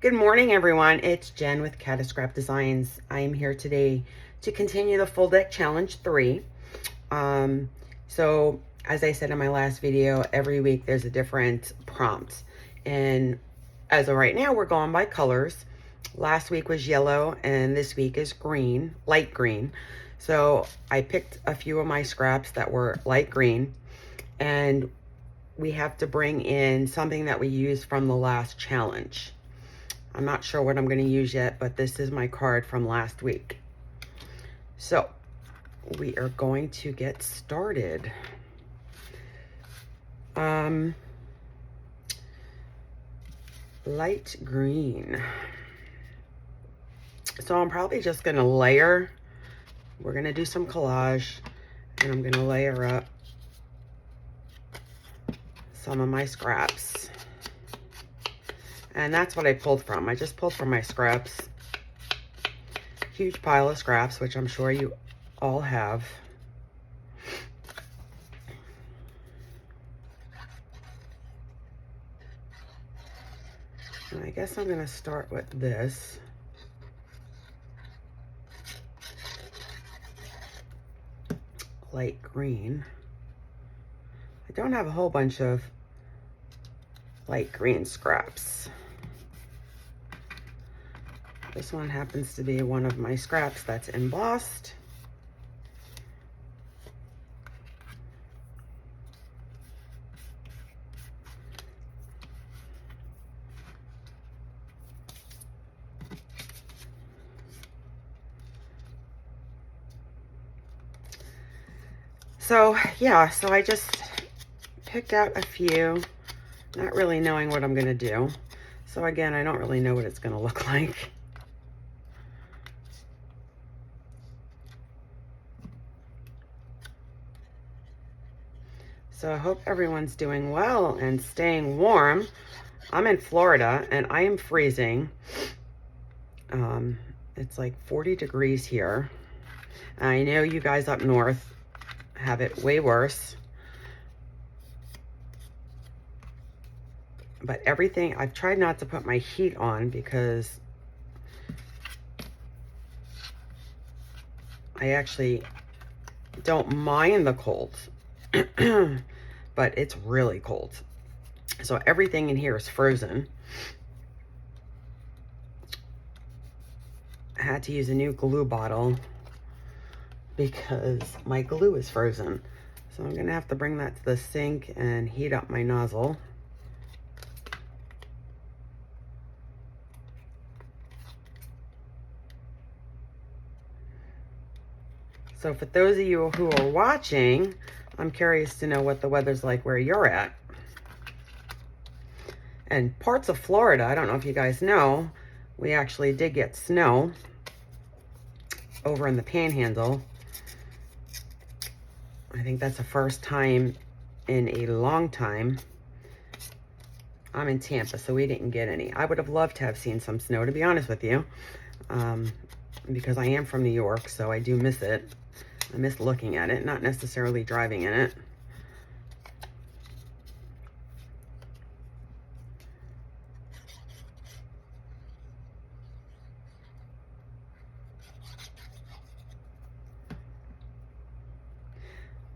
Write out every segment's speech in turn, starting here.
Good morning, everyone. It's Jen with Scrap Designs. I am here today to continue the full deck challenge 3. So as I said in my last video, every week there's a different prompt. And as of right now, we're going by colors. Last week was yellow and this week is green, light green. So I picked a few of my scraps that were light green, and we have to bring in something that we used from the last challenge. I'm not sure what I'm going to use yet, but this is my card from last week. So we are going to get started. Light green. So I'm probably just going to layer. We're going to do some collage, and I'm going to layer up some of my scraps. And that's what I pulled from. I just pulled from my scraps. Huge pile of scraps, which I'm sure you all have. And I guess I'm going to start with this. Light green. I don't have a whole bunch of light green scraps. This one happens to be one of my scraps that's embossed. So yeah, so I just picked out a few, not really knowing what I'm gonna do. So again, I don't really know what it's gonna look like. So I hope everyone's doing well and staying warm. I'm in Florida and I am freezing. It's like 40 degrees here. I know you guys up north have it way worse. But everything, I've tried not to put my heat on because I actually don't mind the cold. But it's really cold. So everything in here is frozen. I had to use a new glue bottle because my glue is frozen. So I'm gonna have to bring that to the sink and heat up my nozzle. So for those of you who are watching, I'm curious to know what the weather's like where you're at. And parts of Florida, I don't know if you guys know, we actually did get snow over in the Panhandle. I think that's the first time in a long time. I'm in Tampa, so we didn't get any. I would have loved to have seen some snow, to be honest with you, because I am from New York, so I do miss it. I miss looking at it, not necessarily driving in it.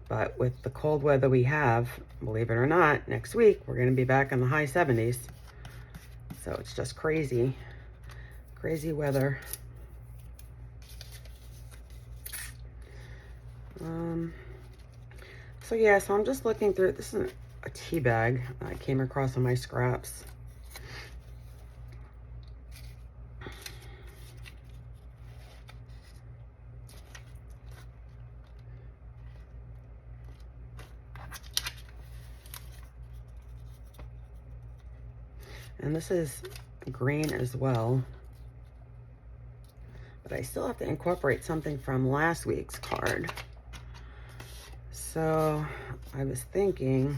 But with the cold weather we have, believe it or not, next week we're going to be back in the high 70s. So it's just crazy, crazy weather. So yeah, so I'm just looking through, this is a tea bag I came across on my scraps. And this is green as well. But I still have to incorporate something from last week's card. So I was thinking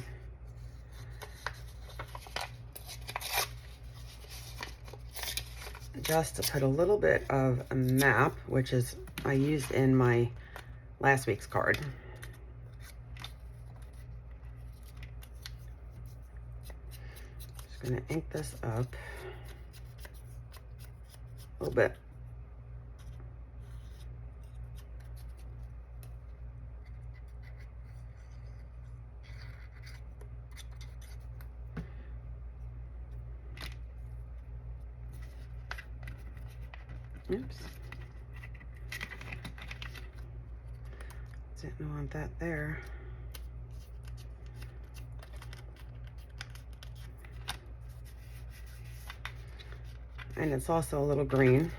just to put a little bit of a map, which is I used in my last week's card. Just gonna ink this up. a little bit. Oops. Didn't want that there. And it's also a little green.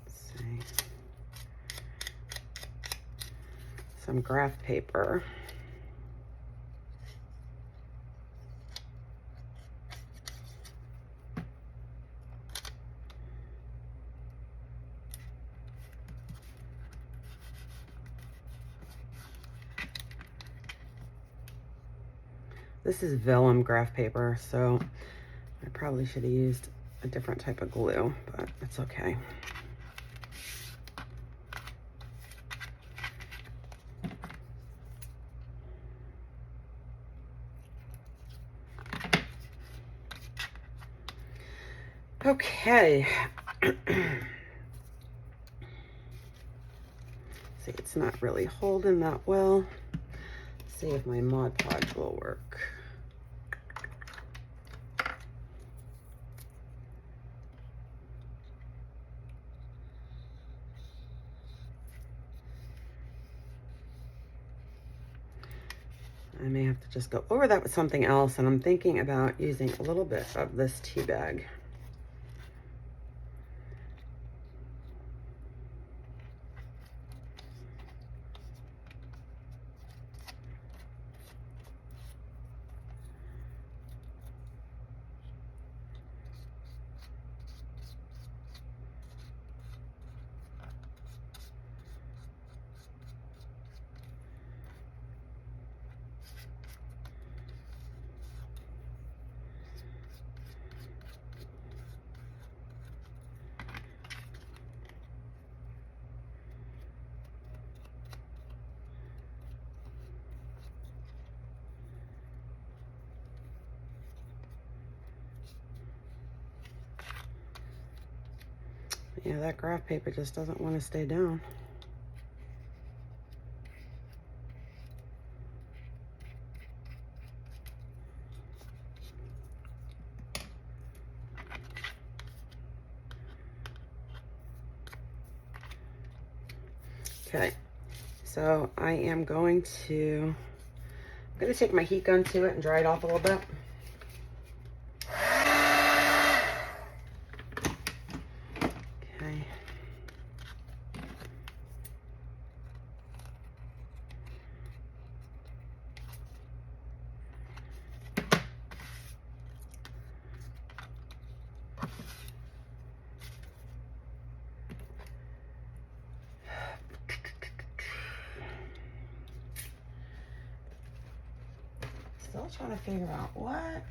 Let's see. Some graph paper. This is vellum graph paper, so I probably should have used a different type of glue, but it's okay. Okay. See, it's not really holding that well. See if my Mod Podge will work. I may have to just go over that with something else, and I'm thinking about using a little bit of this tea bag. Yeah, that graph paper just doesn't want to stay down. Okay, so I am going to, take my heat gun to it and dry it off a little bit. Okay. Still trying to figure out what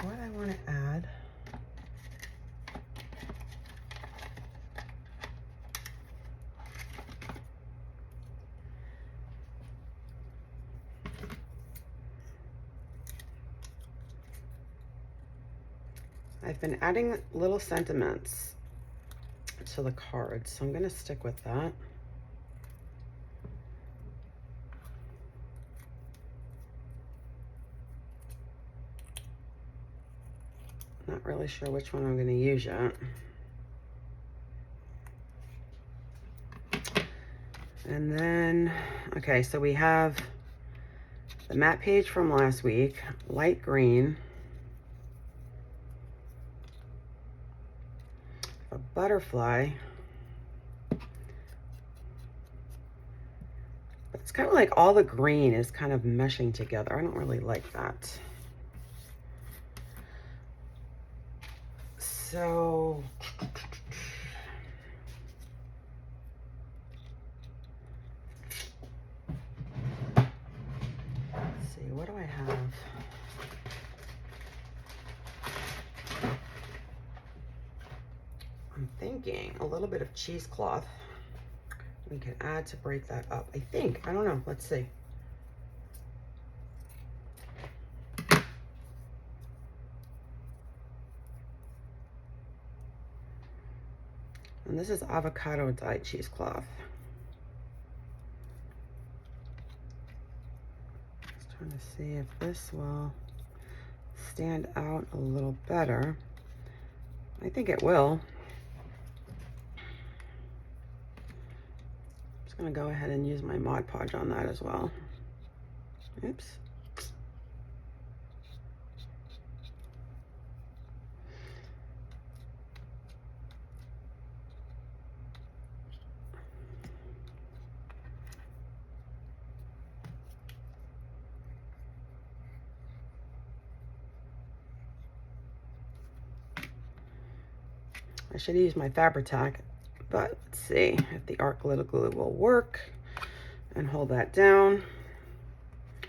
I want to add. I've been adding little sentiments to the cards, so I'm going to stick with that. Not really sure which one I'm going to use yet. And then, okay, so we have the matte page from last week, light green, a butterfly. It's kind of like all the green is kind of meshing together. I don't really like that. So, let's see, what do I have? thinking a little bit of cheesecloth we can add to break that up. I think, I don't know, let's see. And this is avocado dyed cheesecloth. Just trying to see if this will stand out a little better. I think it will. I'm just gonna go ahead and use my Mod Podge on that as well. Oops. I should use my Fabri-Tac, but let's see if the art glitter glue will work and hold that down. I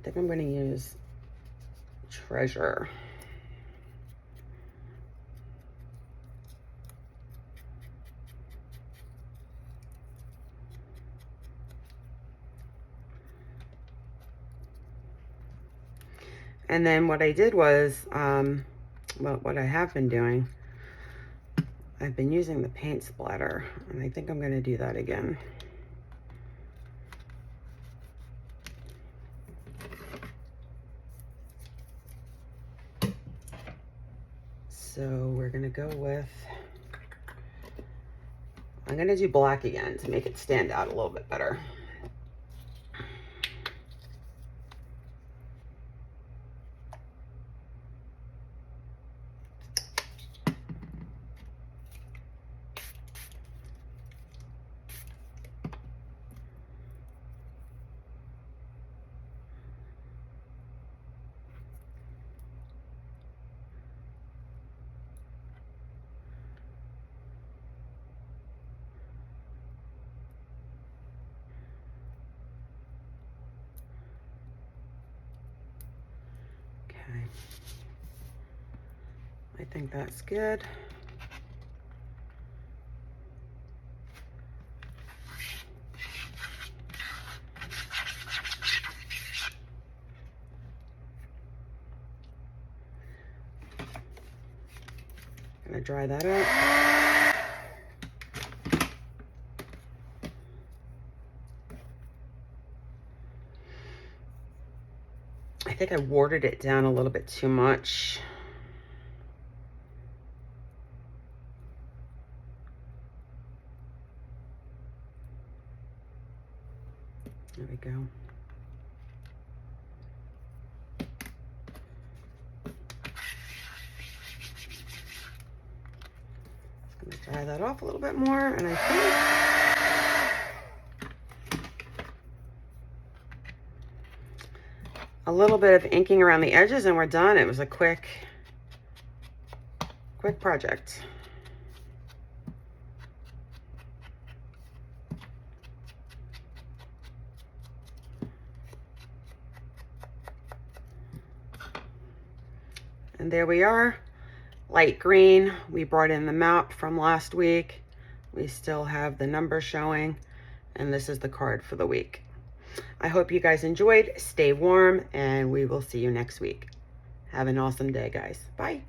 think I'm going to use Treasure. And then what I did was, well, what I have been doing, I've been using the paint splatter, and I think I'm going to do that again. So we're going to go with, I'm going to do black again to make it stand out a little bit better. I think that's good. Gonna dry that out. I think I watered it down a little bit too much. There we go. Just gonna dry that off a little bit more, and I think a little bit of inking around the edges and we're done. It was a quick project. And there we are, light green. We brought in the map from last week. We still have the number showing, and this is the card for the week. I hope you guys enjoyed. Stay warm, and we will see you next week. Have an awesome day, guys. Bye.